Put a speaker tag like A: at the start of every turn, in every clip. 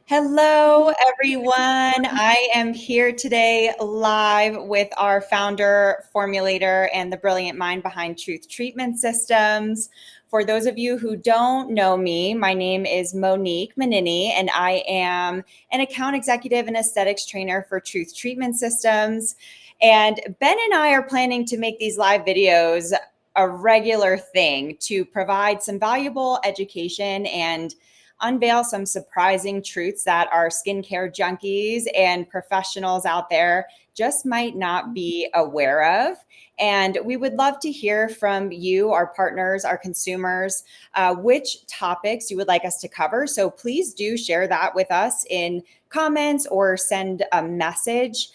A: Hello, everyone. I am here today live with our founder, formulator, and the brilliant mind behind Truth Treatment Systems. For those of you who don't know me, my name is Monique Manini, and I am an account executive and aesthetics trainer for Truth Treatment Systems. And Ben and I are planning to make these live videos a regular thing to provide some valuable education and unveil some surprising truths that our skincare junkies and professionals out there just might not be aware of. And we would love to hear from you, our partners, our consumers, which topics you would like us to cover. So please do share that with us in comments or send a message.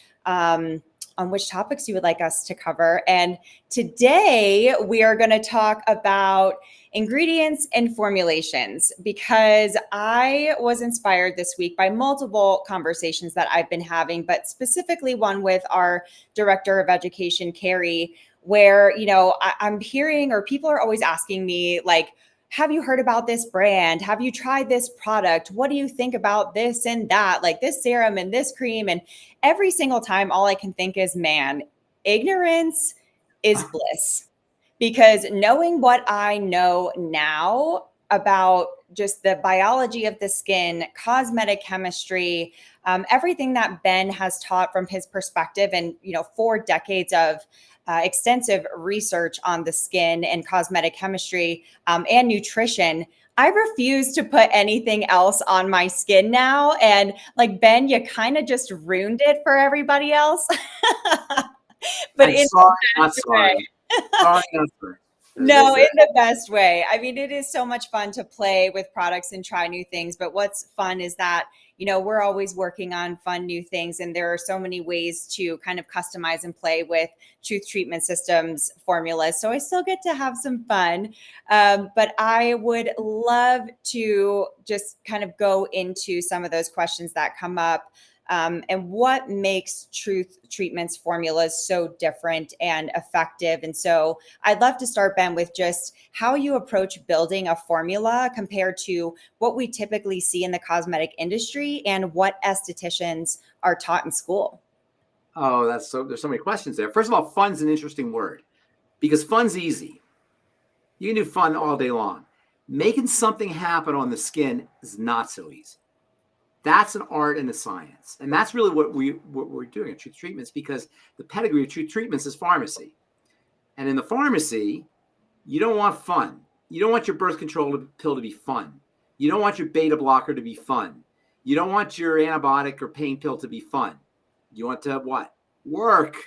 A: On which topics you would like us to cover. And today we are going to talk about ingredients and formulations because I was inspired this week by multiple conversations that I've been having, but specifically one with our director of education, Carrie, where, I'm hearing, or people are always asking me, like, have you heard about this brand? Have you tried this product? What do you think about this and that, like this serum and this cream? And every single time, all I can think is, man, ignorance is bliss. Because knowing what I know now about just the biology of the skin, cosmetic chemistry, everything that Ben has taught from his perspective, and 4 decades of extensive research on the skin and cosmetic chemistry and nutrition, I refuse to put anything else on my skin now. And like, Ben, you kind of just ruined it for everybody else. But
B: I'm
A: in
B: sorry,
A: the
B: not
A: best way.
B: sorry. Sorry, not sorry. As they
A: No, in
B: say.
A: the best way. I mean, it is so much fun to play with products and try new things. But what's fun is that, we're always working on fun new things. And there are so many ways to kind of customize and play with Truth Treatment Systems formulas. So I still get to have some fun. But I would love to just kind of go into some of those questions that come up. And what makes Truth Treatments formulas so different and effective. And so I'd love to start, Ben, with just how you approach building a formula compared to what we typically see in the cosmetic industry and what estheticians are taught in school.
B: Oh, there's so many questions there. First of all, fun's an interesting word because fun's easy. You can do fun all day long. Making something happen on the skin is not so easy. That's an art and a science. And that's really what we're doing at Truth Treatments, because the pedigree of Truth Treatments is pharmacy. And in the pharmacy, you don't want fun. You don't want your birth control pill to be fun. You don't want your beta blocker to be fun. You don't want your antibiotic or pain pill to be fun. You want to what? Work,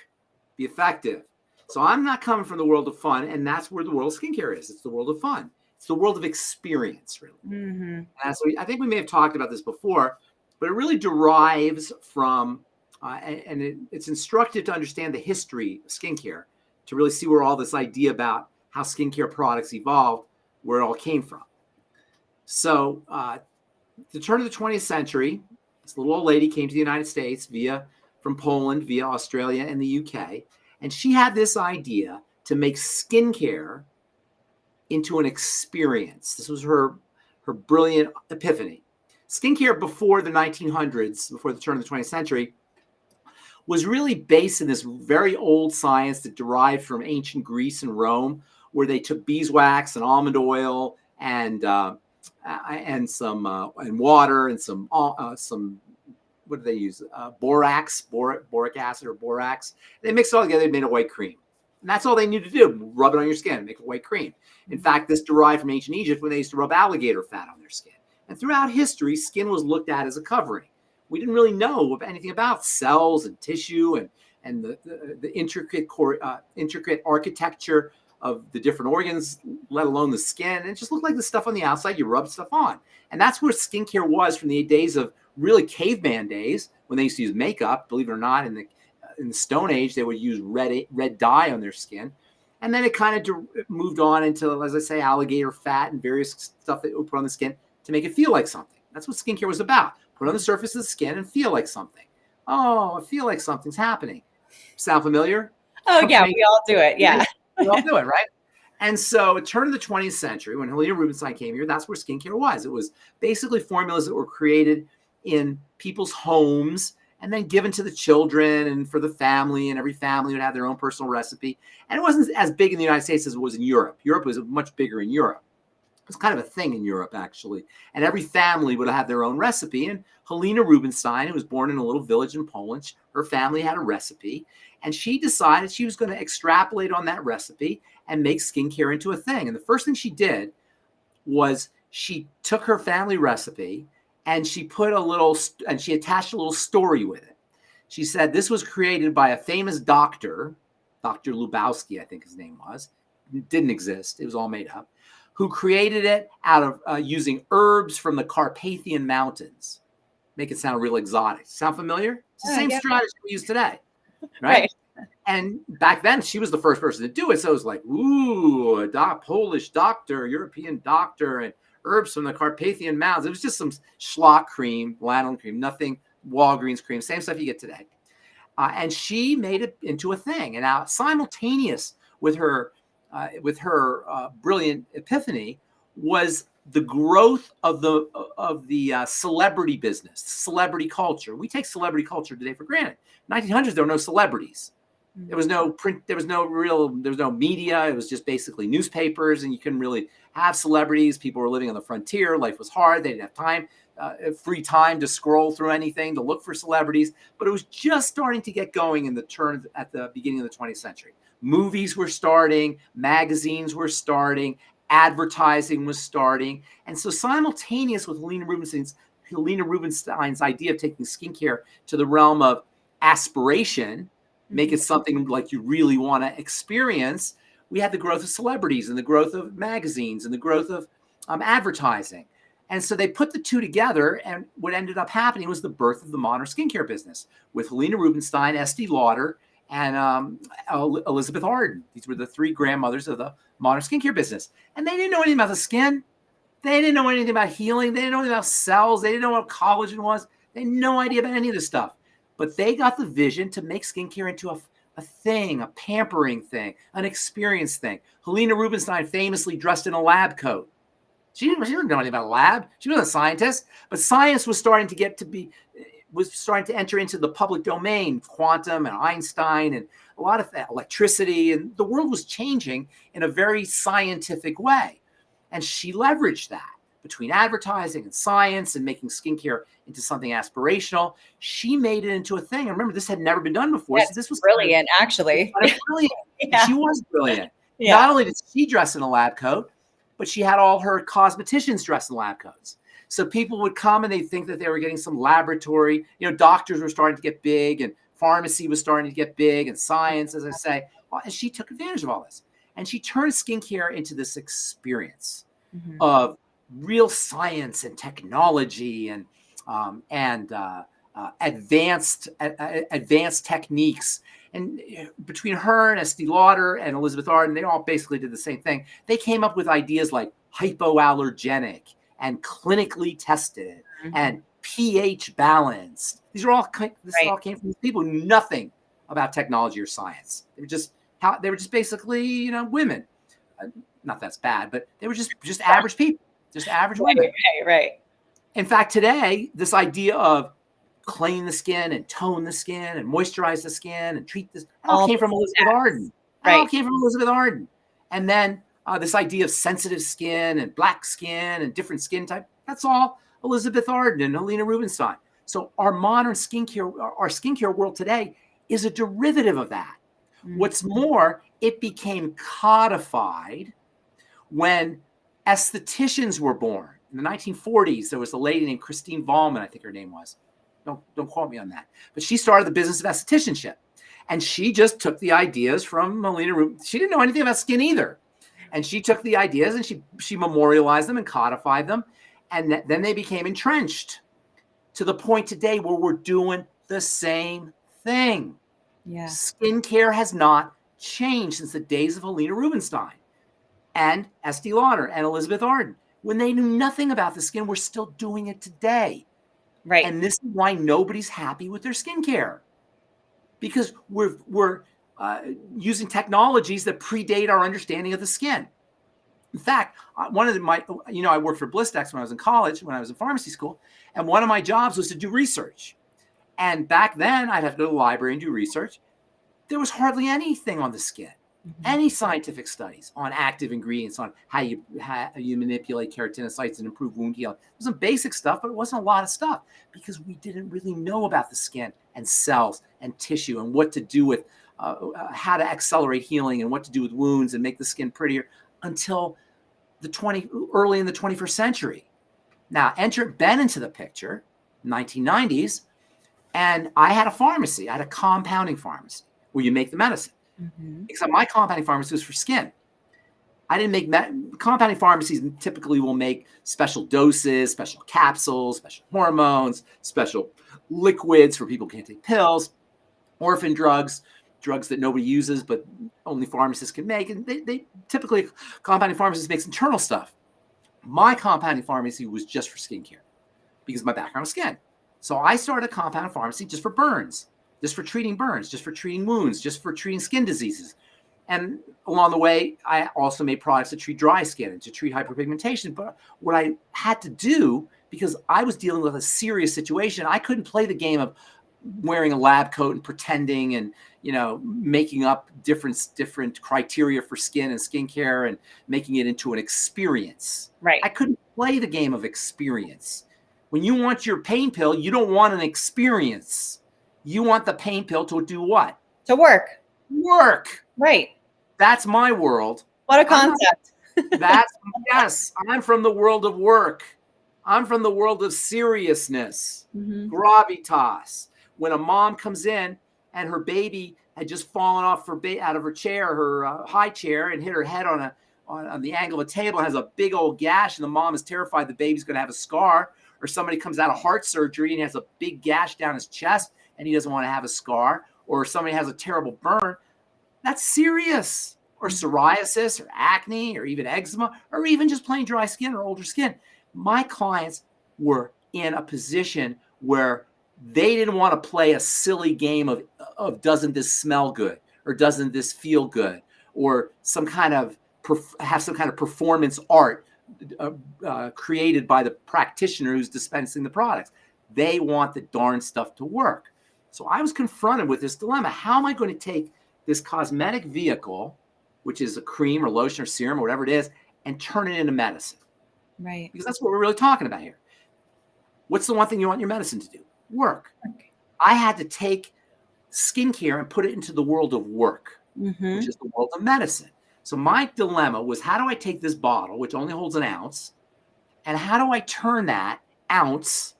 B: be effective. So I'm not coming from the world of fun, and that's where the world of skincare is. It's the world of fun. It's the world of experience, really.
A: Mm-hmm.
B: And so I think we may have talked about this before, but it really derives from, it's instructive to understand the history of skincare to really see where all this idea about how skincare products evolved, where it all came from. So the turn of the 20th century, this little old lady came to the United States from Poland, via Australia and the UK. And she had this idea to make skincare into an experience. This was her brilliant epiphany. Skincare before the 1900s, before the turn of the 20th century, was really based in this very old science that derived from ancient Greece and Rome, where they took beeswax and almond oil and water and some what do they use? Boric acid or borax. They mixed it all together. They made a white cream. And that's all they knew to do. Rub it on your skin and make a white cream. In fact, this derived from ancient Egypt when they used to rub alligator fat on their skin. And throughout history, skin was looked at as a covering. We didn't really know anything about cells and tissue and the intricate architecture of the different organs, let alone the skin. And it just looked like the stuff on the outside you rub stuff on. And that's where skincare was from the days of really caveman days, when they used to use makeup. Believe it or not, in the Stone Age, they would use red dye on their skin. And then it kind of moved on into, as I say, alligator fat and various stuff that would put on the skin to make it feel like something. That's what skincare was about. Put it on the surface of the skin and feel like something. Oh, I feel like something's happening. Sound familiar?
A: Oh, yeah, we all do it. Yeah.
B: We all do it, right? And so at turn of the 20th century, when Helena Rubinstein came here, that's where skincare was. It was basically formulas that were created in people's homes and then given to the children and for the family, and every family would have their own personal recipe. And it wasn't as big in the United States as it was in Europe. Europe was much bigger in Europe. It was kind of a thing in Europe, actually. And every family would have their own recipe. And Helena Rubinstein, who was born in a little village in Poland, her family had a recipe. And she decided she was going to extrapolate on that recipe and make skincare into a thing. And the first thing she did was she took her family recipe and she she attached a little story with it. She said this was created by a famous doctor, Dr. Lubowski, I think his name was. It didn't exist. It was all made up. Who created it out of using herbs from the Carpathian Mountains. Make it sound real exotic. Sound familiar? It's the same strategy we use today, right? And back then, she was the first person to do it. So it was like, ooh, a Polish doctor, European doctor, and herbs from the Carpathian Mountains. It was just some schlock cream, lanolin cream, nothing, Walgreens cream, same stuff you get today. And she made it into a thing. And now, simultaneous with her brilliant epiphany was the growth of the celebrity business, celebrity culture. We take celebrity culture today for granted. 1900s, there were no celebrities. There was no print. There was no media. It was just basically newspapers, and you couldn't really have celebrities. People were living on the frontier. Life was hard. They didn't have time, free time to scroll through anything, to look for celebrities. But it was just starting to get going at the beginning of the 20th century. Movies were starting, magazines were starting, advertising was starting. And so simultaneous with Helena Rubinstein's idea of taking skincare to the realm of aspiration, make it something like you really want to experience, we had the growth of celebrities and the growth of magazines and the growth of advertising. And so they put the two together, and what ended up happening was the birth of the modern skincare business with Helena Rubinstein, Estee Lauder, and Elizabeth Arden. These were the three grandmothers of the modern skincare business. And they didn't know anything about the skin. They didn't know anything about healing. They didn't know anything about cells. They didn't know what collagen was. They had no idea about any of this stuff. But they got the vision to make skincare into a thing, a pampering thing, an experience thing. Helena Rubinstein famously dressed in a lab coat. She didn't know anything about a lab. She wasn't a scientist. But science was starting to enter into the public domain, quantum and Einstein and a lot of electricity, and the world was changing in a very scientific way. And she leveraged that between advertising and science and making skincare into something aspirational. She made it into a thing. And remember, this had never been done before.
A: That's
B: so this was
A: brilliant, actually.
B: Brilliant.
A: Yeah.
B: She was brilliant.
A: Yeah.
B: Not only did she dress in a lab coat, but she had all her cosmeticians dressed in lab coats. So people would come and they'd think that they were getting some laboratory, doctors were starting to get big and pharmacy was starting to get big and science, as I say. Well, and she took advantage of all this. And she turned skincare into this experience of real science and technology and advanced techniques. And between her and Estee Lauder and Elizabeth Arden, they all basically did the same thing. They came up with ideas like hypoallergenic and clinically tested and pH balanced. This all came from these people who knew nothing about technology or science. They were just basically, women. Not that's bad, but they were just average people, just average women.
A: Right.
B: In fact, today, this idea of clean the skin and tone the skin and moisturize the skin and treat this all came from Elizabeth Arden. All came from Elizabeth Arden. And then this idea of sensitive skin and black skin and different skin type, that's all Elizabeth Arden and Helena Rubinstein. So our modern skincare world today is a derivative of that. What's more, it became codified when estheticians were born. In the 1940s, there was a lady named Christine Vollman, I think her name was. Don't quote me on that. But she started the business of estheticianship. And she just took the ideas from Helena Rubinstein. She didn't know anything about skin either. And she took the ideas and she memorialized them and codified them. And then they became entrenched to the point today where we're doing the same thing. Yeah. Skincare has not changed since the days of Helena Rubinstein and Estee Lauder and Elizabeth Arden. When they knew nothing about the skin, we're still doing it today. Right. And this is why nobody's happy with their skincare. Because we're using technologies that predate our understanding of the skin. In fact, one of my, I worked for Blistex when I was in college, when I was in pharmacy school, and one of my jobs was to do research. And back then, I'd have to go to the library and do research. There was hardly anything on the skin, any scientific studies on active ingredients, on how you manipulate keratinocytes and improve wound healing. It was some basic stuff, but it wasn't a lot of stuff because we didn't really know about the skin and cells and tissue and what to do with, how to accelerate healing and what to do with wounds and make the skin prettier until early in the 21st century. Now, enter Ben into the picture, 1990s, and I had a pharmacy. I had a compounding pharmacy where you make the medicine. Except my compounding pharmacy was for skin. I didn't make compounding pharmacies typically will make special doses, special capsules, special hormones, special liquids for people who can't take pills, orphan drugs that nobody uses but only pharmacists can make. And they typically, compounding pharmacists makes internal stuff. My compounding pharmacy was just for skincare because my background was skin. So I started a compounding pharmacy just for burns, just for treating burns, just for treating wounds, just for treating skin diseases. And along the way, I also made products to treat dry skin and to treat hyperpigmentation. But what I had to do, because I was dealing with a serious situation, I couldn't play the game of wearing a lab coat and pretending and, making up different criteria for skin and skincare and making it into an experience.
A: Right.
B: I couldn't play the game of experience. When you want your pain pill, you don't want an experience. You want the pain pill to do what?
A: To work.
B: Work.
A: Right.
B: That's my world.
A: What a concept.
B: Yes, I'm from the world of work. I'm from the world of seriousness, gravitas. When a mom comes in and her baby had just fallen off out of her chair, her high chair, and hit her head on the angle of a table, and has a big old gash, and the mom is terrified the baby's going to have a scar, or somebody comes out of heart surgery and has a big gash down his chest, and he doesn't want to have a scar, or somebody has a terrible burn, that's serious. Or psoriasis, or acne, or even eczema, or even just plain dry skin or older skin. My clients were in a position where they didn't want to play a silly game of doesn't this smell good, or doesn't this feel good, or have some kind of performance art created by the practitioner who's dispensing the products. They want the darn stuff to work. So I was confronted with this dilemma. How am I going to take this cosmetic vehicle, which is a cream or lotion or serum or whatever it is, and turn it into medicine?
A: Right.
B: Because that's what we're really talking about here. What's the one thing you want your medicine to do? Work. I had to take skincare and put it into the world of work, which is the world of medicine. So my dilemma was, how do I take this bottle, which only holds an ounce, and how do I turn that ounce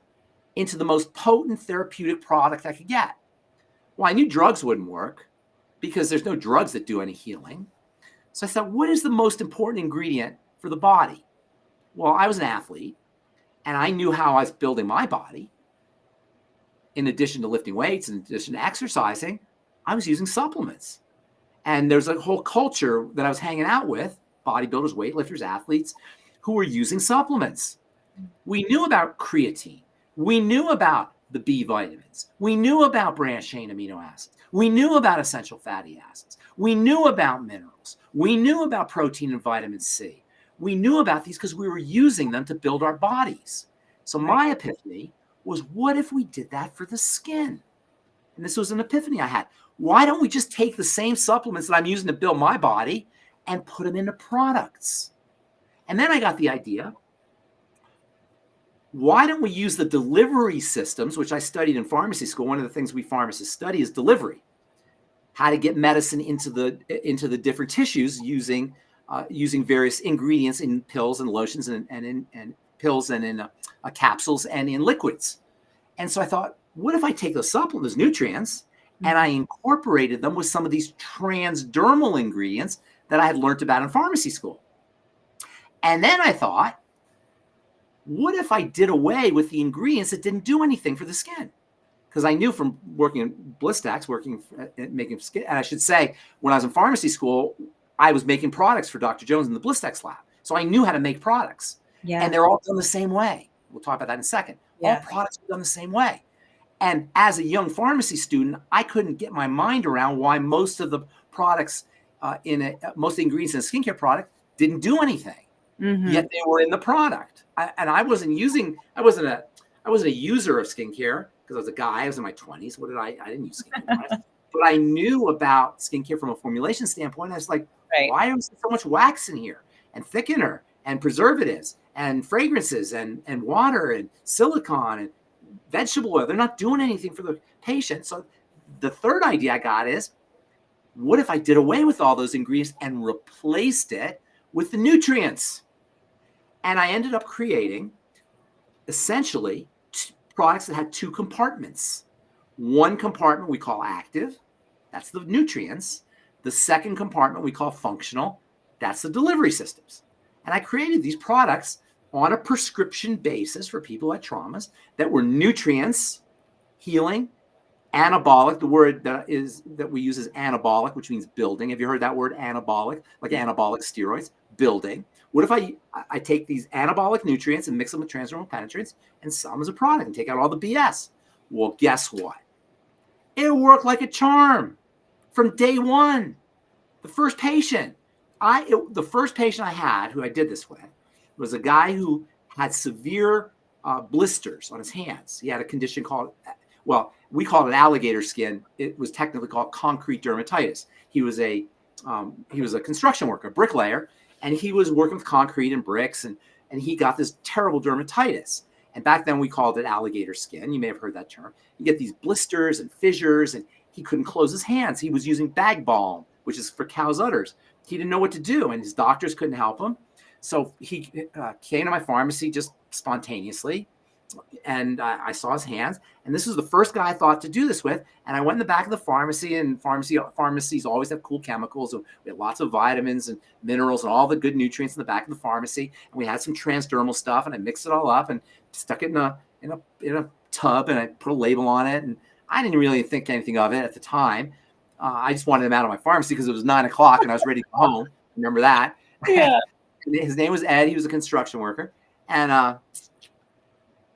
B: into the most potent therapeutic product I could get? Well, I knew drugs wouldn't work because there's no drugs that do any healing. So I thought, what is the most important ingredient for the body? Well, I was an athlete, and I knew how I was building my body. In addition to lifting weights, in addition to exercising, I was using supplements. And there's a whole culture that I was hanging out with, bodybuilders, weightlifters, athletes, who were using supplements. We knew about creatine. We knew about the B vitamins. We knew about branched chain amino acids. We knew about essential fatty acids. We knew about minerals. We knew about protein and vitamin C. We knew about these because we were using them to build our bodies. So my epiphany was, what if we did that for the skin? And this was an epiphany I had. Why don't we just take the same supplements that I'm using to build my body and put them into products? And then I got the idea, why don't we use the delivery systems, which I studied in pharmacy school? One of the things we pharmacists study is delivery, how to get medicine into the different tissues using various ingredients in pills and lotions and in pills and in capsules and in liquids. And so I thought, what if I take those supplements, those nutrients, and I incorporated them with some of these transdermal ingredients that I had learned about in pharmacy school? And then I thought, what if I did away with the ingredients that didn't do anything for the skin? Because I knew from working in Blistex, making skin, and I should say, when I was in pharmacy school, I was making products for Dr. Jones in the Blistex lab. So I knew how to make products. Yeah. And they're all done the same way. We'll talk about that in a second. Yeah. All products are done the same way. And as a young pharmacy student, I couldn't get my mind around why most of the products most of the ingredients in a skincare product didn't do anything, yet they were in the product. I wasn't a user of skincare because I was a guy. I was in my 20s. I didn't use skincare products, but I knew about skincare from a formulation standpoint. I was like,
A: Right.
B: why is there so much wax in here and thickener and preservatives and fragrances and water and silicone and vegetable oil? They're not doing anything for the patient. So the third idea I got is, what if I did away with all those ingredients and replaced it with the nutrients? And I ended up creating essentially products that had two compartments. One compartment we call active, that's the nutrients. The second compartment we call functional, that's the delivery systems. And I created these products on a prescription basis for people who had traumas that were nutrients, healing, anabolic. The word that we use is anabolic, which means building. Have you heard that word, anabolic? Like anabolic steroids, building. What if I take these anabolic nutrients and mix them with transdermal penetrants and sell them as a product and take out all the BS? Well, guess what? It worked like a charm from day one. The first patient I had who I did this with was a guy who had severe blisters on his hands. He had a condition called, well, we called it alligator skin. It was technically called concrete dermatitis. He was a construction worker, a bricklayer, and he was working with concrete and bricks, and he got this terrible dermatitis. And back then we called it alligator skin. You may have heard that term. You get these blisters and fissures, and he couldn't close his hands. He was using bag balm, which is for cow's udders. He didn't know what to do, and his doctors couldn't help him. So he came to my pharmacy just spontaneously, and I saw his hands. And this was the first guy I thought to do this with. And I went in the back of the pharmacy, and pharmacies always have cool chemicals. And we had lots of vitamins and minerals and all the good nutrients in the back of the pharmacy. And we had some transdermal stuff, and I mixed it all up and stuck it in a tub, and I put a label on it. And I didn't really think anything of it at the time. I just wanted him out of my pharmacy because it was 9 o'clock and I was ready to go home. Remember that?
A: Yeah.
B: His name was Ed. He was a construction worker. And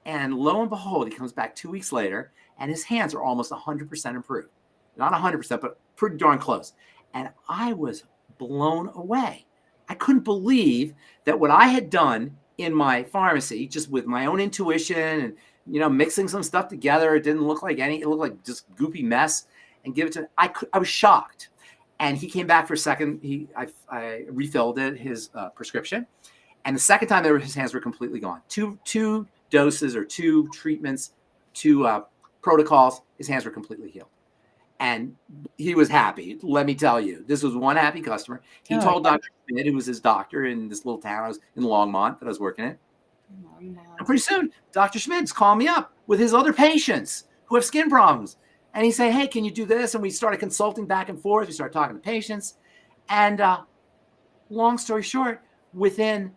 B: lo and behold, he comes back 2 weeks later, and his hands are almost 100% improved. Not 100%, but pretty darn close. And I was blown away. I couldn't believe that what I had done in my pharmacy, just with my own intuition and mixing some stuff together, it didn't look like it looked like just goopy mess, and give it to him. I was shocked. And he came back for a second. I refilled his prescription. And the second time his hands were completely gone. Two doses or two treatments, two protocols, his hands were completely healed. And he was happy. Let me tell you, this was one happy customer. He told Dr. Schmidt, who was his doctor in this little town I was in Longmont that I was working in. And pretty soon, Dr. Schmidt's calling me up with his other patients who have skin problems. And he said, hey, can you do this? And we started consulting back and forth. We started talking to patients. And long story short, within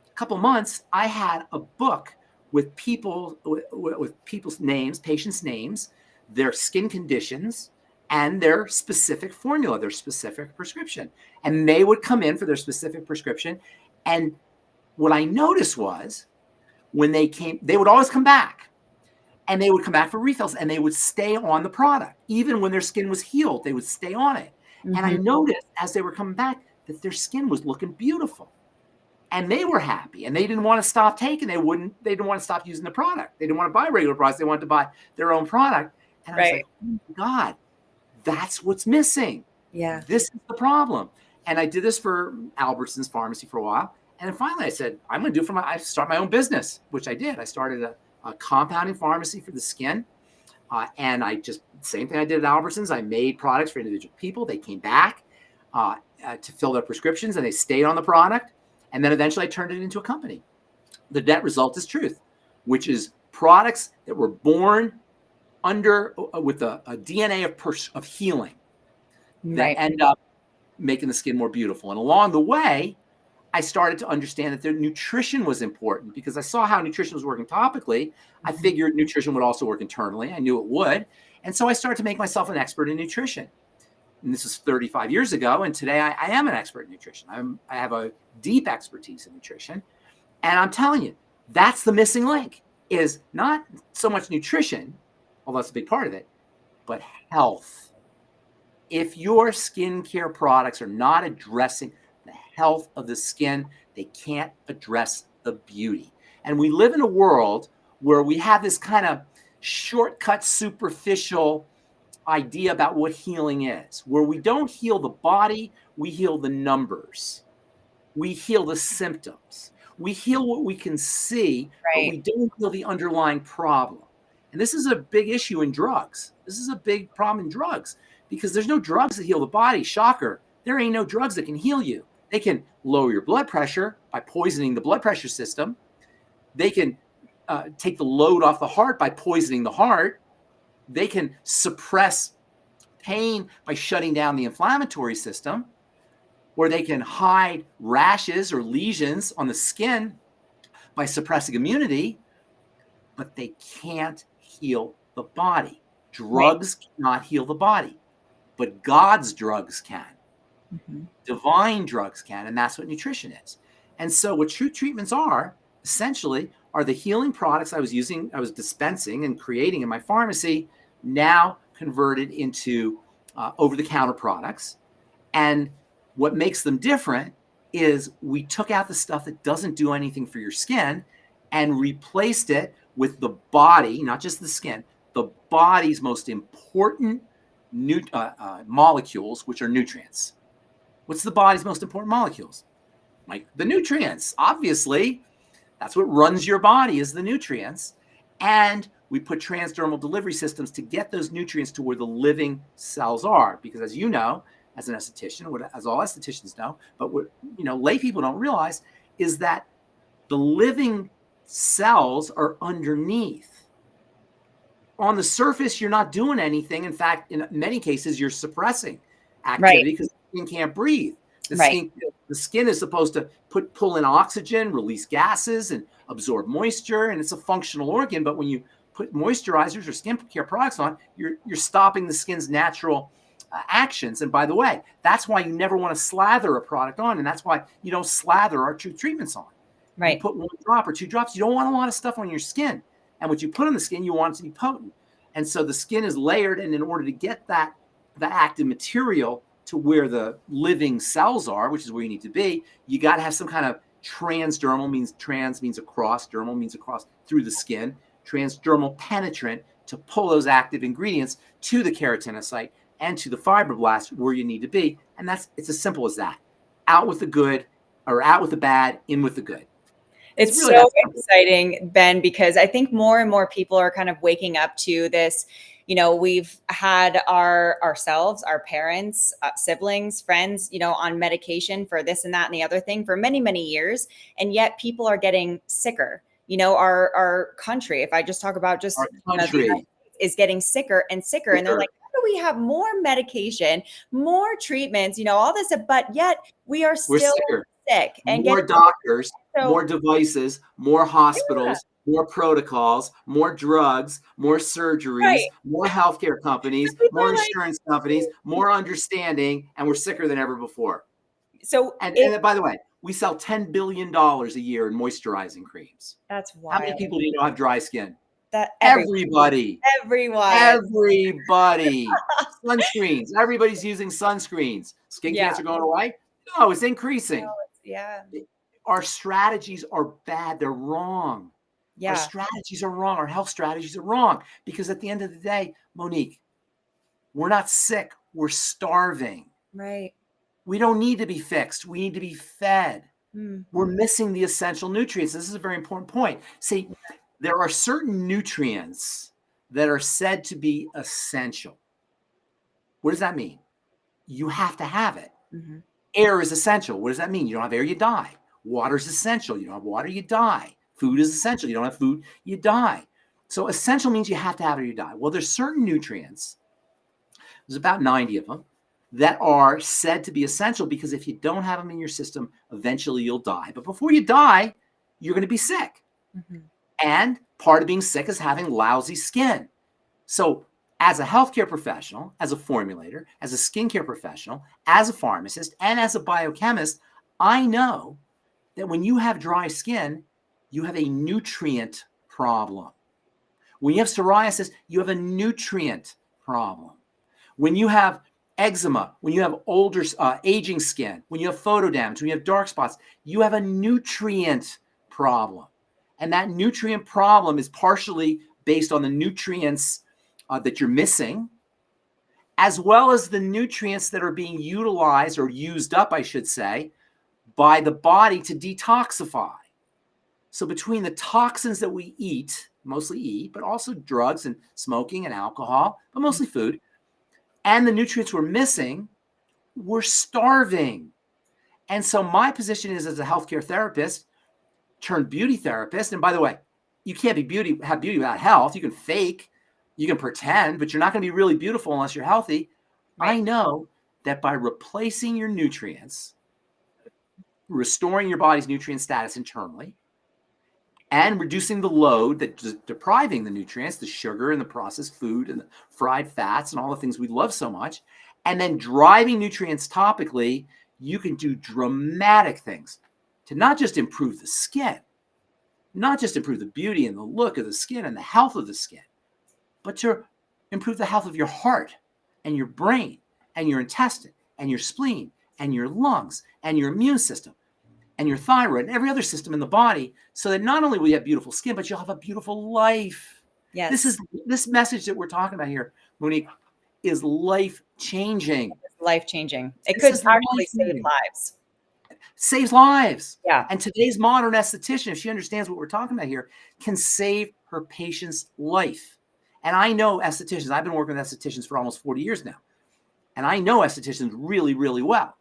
B: a couple months, I had a book with people's names, patients' names, their skin conditions, and their specific formula, their specific prescription. And they would come in for their specific prescription. And what I noticed was when they came, they would always come back. And they would come back for refills, and they would stay on the product. Even when their skin was healed, they would stay on it. Mm-hmm. And I noticed as they were coming back that their skin was looking beautiful. And they were happy, and they didn't want to stop taking. They didn't want to stop using the product. They didn't want to buy regular products. They wanted to buy their own product. And I was like, oh my God, that's what's missing.
A: Yeah.
B: This is the problem. And I did this for Albertsons Pharmacy for a while. And then finally I said, I'm going to do it I start my own business, which I did. I started a compounding pharmacy for the skin. And same thing I did at Albertsons. I made products for individual people. They came back to fill their prescriptions, and they stayed on the product. And then eventually I turned it into a company. The net result is truth, which is products that were born with a DNA of healing that end up making the skin more beautiful. And along the way, I started to understand that their nutrition was important because I saw how nutrition was working topically. I figured nutrition would also work internally. I knew it would. And so I started to make myself an expert in nutrition. And this is 35 years ago. And today I am an expert in nutrition. I have a deep expertise in nutrition. And I'm telling you, that's the missing link, is not so much nutrition, although that's a big part of it, but health. If your skincare products are not addressing the health of the skin. They can't address the beauty. And we live in a world where we have this kind of shortcut, superficial idea about what healing is, where we don't heal the body, we heal the numbers. We heal the symptoms. We heal what we can see, but
A: Right.
B: we don't heal the underlying problem. And this is a big issue in drugs. This is a big problem in drugs because there's no drugs that heal the body. Shocker. There ain't no drugs that can heal you. They can lower your blood pressure by poisoning the blood pressure system. They can take the load off the heart by poisoning the heart. They can suppress pain by shutting down the inflammatory system, or they can hide rashes or lesions on the skin by suppressing immunity, but they can't heal the body. Drugs cannot heal the body, but God's drugs can.
A: Mm-hmm.
B: Divine drugs can, and that's what nutrition is. And so what Truth Treatments are, essentially, are the healing products I was dispensing and creating in my pharmacy, now converted into over-the-counter products. And what makes them different is we took out the stuff that doesn't do anything for your skin and replaced it with the body, not just the skin, the body's most important molecules, which are nutrients. What's the body's most important molecules? Like the nutrients, obviously. That's what runs your body is the nutrients. And we put transdermal delivery systems to get those nutrients to where the living cells are. Because as you know, as an esthetician, as all estheticians know, but what lay people don't realize is that the living cells are underneath. On the surface, you're not doing anything. In fact, in many cases, you're suppressing activity because the skin can't breathe. The skin is supposed to pull in oxygen, release gases, and absorb moisture, and it's a functional organ. But when you put moisturizers or skincare products on, you're stopping the skin's natural actions. And by the way, that's why you never want to slather a product on, and that's why you don't slather our Truth Treatments on.
A: Right.
B: You put 1 drop or 2 drops. You don't want a lot of stuff on your skin. And what you put on the skin, you want it to be potent. And so the skin is layered, and in order to get the active material to where the living cells are, which is where you need to be, you got to have some kind of transdermal, means trans means across, dermal means across through the skin, transdermal penetrant to pull those active ingredients to the keratinocyte and to the fibroblast where you need to be. And it's as simple as that. Out with the good, or out with the bad, in with the good.
A: It's
B: really
A: so exciting, Ben, because I think more and more people are kind of waking up to this. We've had ourselves, our parents, siblings, friends, on medication for this and that and the other thing for many, many years. And yet people are getting sicker. Our country, if I just talk about just
B: our country,
A: is getting sicker and sicker. And they're like, how do we have more medication, more treatments, all this, but yet we're still sick and
B: more doctors, more devices, more hospitals, more protocols, more drugs, more surgeries, more healthcare companies, more insurance companies, more understanding, and we're sicker than ever before.
A: So,
B: and by the way, we sell $10 billion a year in moisturizing creams.
A: That's wild.
B: How many people do you know have dry skin?
A: Everybody.
B: Sunscreens. Everybody's using sunscreens. Skin cancer going away? No, it's increasing. Our strategies are bad. They're wrong. Our strategies are wrong. Our health strategies are wrong. Because at the end of the day, Monique, we're not sick. We're starving.
A: Right.
B: We don't need to be fixed. We need to be fed. We're missing the essential nutrients. This is a very important point. See, there are certain nutrients that are said to be essential. What does that mean? You have to have it. Mm-hmm. Air is essential. What does that mean? You don't have air, you die. Water is essential. You don't have water, you die. Food is essential. You don't have food, you die. So essential means you have to have it or you die. Well, there's certain nutrients, there's about 90 of them, that are said to be essential because if you don't have them in your system, eventually you'll die. But before you die, you're going to be sick. Mm-hmm. And part of being sick is having lousy skin. So as a healthcare professional, as a formulator, as a skincare professional, as a pharmacist, and as a biochemist, I know that when you have dry skin, you have a nutrient problem. When you have psoriasis, you have a nutrient problem. When you have eczema, when you have older, aging skin, when you have photo damage, when you have dark spots, you have a nutrient problem. And that nutrient problem is partially based on the nutrients that you're missing, as well as the nutrients that are being utilized or used up, I should say, by the body to detoxify. So between the toxins that we eat, mostly eat, but also drugs and smoking and alcohol, but mostly food, and the nutrients we're missing, we're starving. And so my position is, as a healthcare therapist turned beauty therapist, and by the way, you can't have beauty without health. You can fake, you can pretend, but you're not going to be really beautiful unless you're healthy.
A: Right.
B: I know that by replacing your nutrients, restoring your body's nutrient status internally, and reducing the load that's depriving the nutrients, the sugar and the processed food and the fried fats and all the things we love so much, and then driving nutrients topically, you can do dramatic things to not just improve the skin, not just improve the beauty and the look of the skin and the health of the skin, but to improve the health of your heart and your brain and your intestine and your spleen and your lungs and your immune system and your thyroid and every other system in the body, so that not only will you have beautiful skin, but you'll have a beautiful life.
A: Yes.
B: This message that we're talking about here, Monique, is life-changing.
A: It's life-changing. It
B: This
A: could
B: is
A: actually save
B: life-changing.
A: lives.
B: Saves lives.
A: Yeah.
B: And today's modern esthetician, if she understands what we're talking about here, can save her patient's life. And I know estheticians. I've been working with estheticians for almost 40 years now. And I know estheticians really, really well.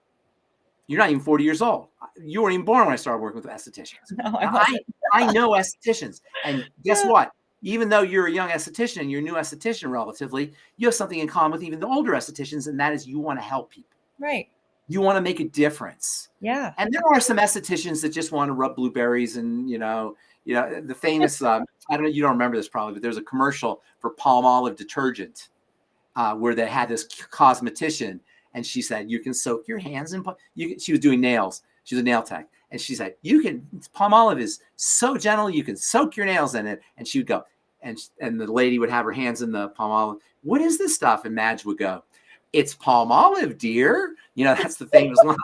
B: You're not even 40 years old. You weren't even born when I started working with estheticians.
A: No, I wasn't.
B: I know estheticians. And guess what? Even though you're a young esthetician and you're a new esthetician relatively, you have something in common with even the older estheticians, and that is you want to help people.
A: Right.
B: You want to make a difference.
A: Yeah.
B: And there are some estheticians that just want to rub blueberries and, the famous, I don't know, you don't remember this probably, but there's a commercial for Palmolive detergent where they had this cosmetician, and she said, you can soak your hands in, she was doing nails. She was a nail tech. And she said, Palmolive is so gentle, you can soak your nails in it. And she would go, and the lady would have her hands in the Palmolive. What is this stuff? And Madge would go, it's Palmolive, dear. That's the famous line.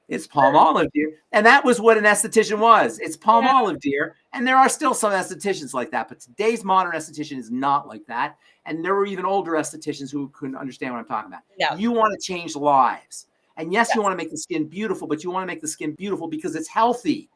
B: It's Palmolive, dear. And that was what an esthetician was. It's Palmolive, dear. And there are still some estheticians like that, but today's modern esthetician is not like that. And there were even older estheticians who couldn't understand what I'm talking about.
A: No.
B: You want to change lives. And yes, you want to make the skin beautiful, but you want to make the skin beautiful because it's healthy.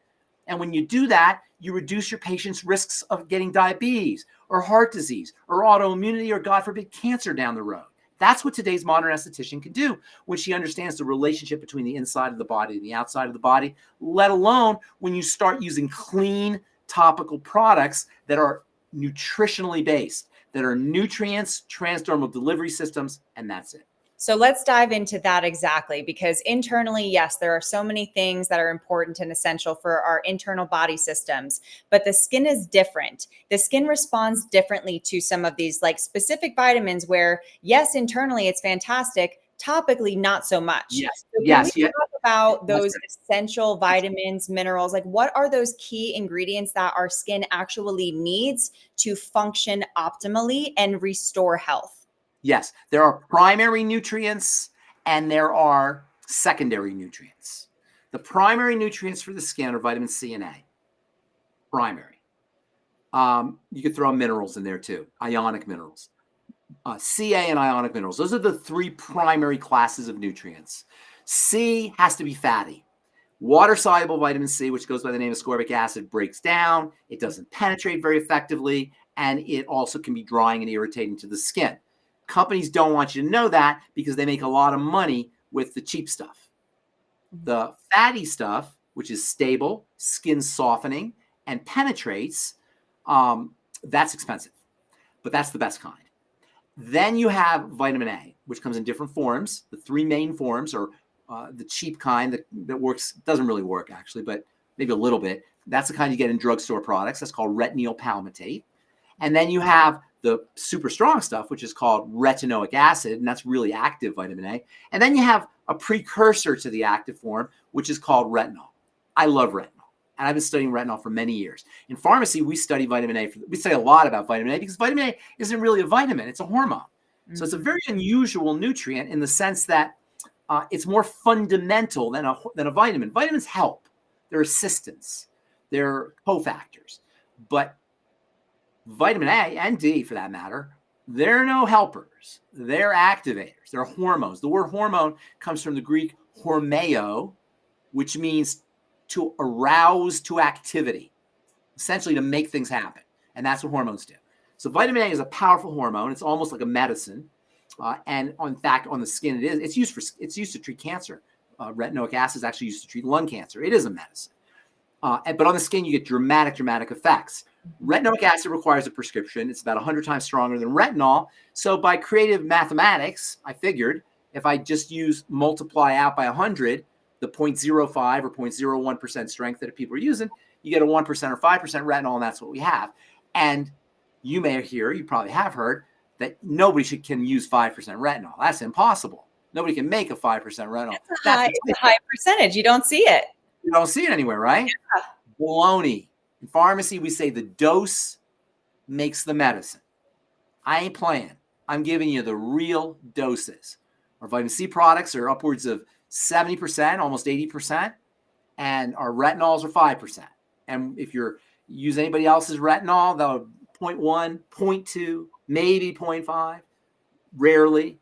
B: And when you do that, you reduce your patient's risks of getting diabetes or heart disease or autoimmunity or, God forbid, cancer down the road. That's what today's modern esthetician can do when she understands the relationship between the inside of the body and the outside of the body, let alone when you start using clean topical products that are nutritionally based, that are nutrients, transdermal delivery systems, and that's it.
A: So let's dive into that exactly, because internally, yes, there are so many things that are important and essential for our internal body systems, but the skin is different. The skin responds differently to some of these like specific vitamins where, yes, internally it's fantastic, topically not so much.
B: Yes.
A: So can we talk about those essential vitamins, minerals, like what are those key ingredients that our skin actually needs to function optimally and restore health?
B: Yes, there are primary nutrients and there are secondary nutrients. The primary nutrients for the skin are vitamin C and A. Primary. You could throw minerals in there too, ionic minerals. Ca and ionic minerals. Those are the three primary classes of nutrients. C has to be fatty. Water-soluble vitamin C, which goes by the name of ascorbic acid, breaks down. It doesn't penetrate very effectively, and it also can be drying and irritating to the skin. Companies don't want you to know that because they make a lot of money with the cheap stuff. The fatty stuff, which is stable, skin softening, and penetrates, that's expensive, but that's the best kind. Then you have vitamin A, which comes in different forms. The three main forms are the cheap kind that works, doesn't really work actually, but maybe a little bit. That's the kind you get in drugstore products. That's called retinoic palmitate. And then you have the super strong stuff, which is called retinoic acid, and that's really active vitamin A. And then you have a precursor to the active form, which is called retinol. I love retinol, and I've been studying retinol for many years. In pharmacy, we study vitamin A. We study a lot about vitamin A because vitamin A isn't really a vitamin. It's a hormone. So it's a very unusual nutrient in the sense that it's more fundamental than a vitamin. Vitamins help. They're assistants. They're cofactors. But vitamin A and D, for that matter, they're no helpers. They're activators. They're hormones. The word hormone comes from the Greek hormeo, which means to arouse to activity, essentially to make things happen. And that's what hormones do. So vitamin A is a powerful hormone. It's almost like a medicine. And in fact, on the skin, it's used to treat cancer. Retinoic acid is actually used to treat lung cancer. It is a medicine. But on the skin, you get dramatic effects. Retinoic acid requires a prescription. It's about 100 times stronger than retinol. So by creative mathematics, I figured if I just multiply out by 100, the 0.05 or 0.01% strength that people are using, you get a 1% or 5% retinol, and that's what we have. And you probably have heard that nobody can use 5% retinol. That's impossible. Nobody can make a 5% retinol.
A: It's a high percentage. You don't see it.
B: You don't see it anywhere, right? Yeah. Baloney. In pharmacy, we say the dose makes the medicine. I ain't playing. I'm giving you the real doses. Our vitamin C products are upwards of 70%, almost 80%, and our retinols are 5%. And if you use anybody else's retinol, they'll 0.1, 0.2, maybe 0.5, rarely.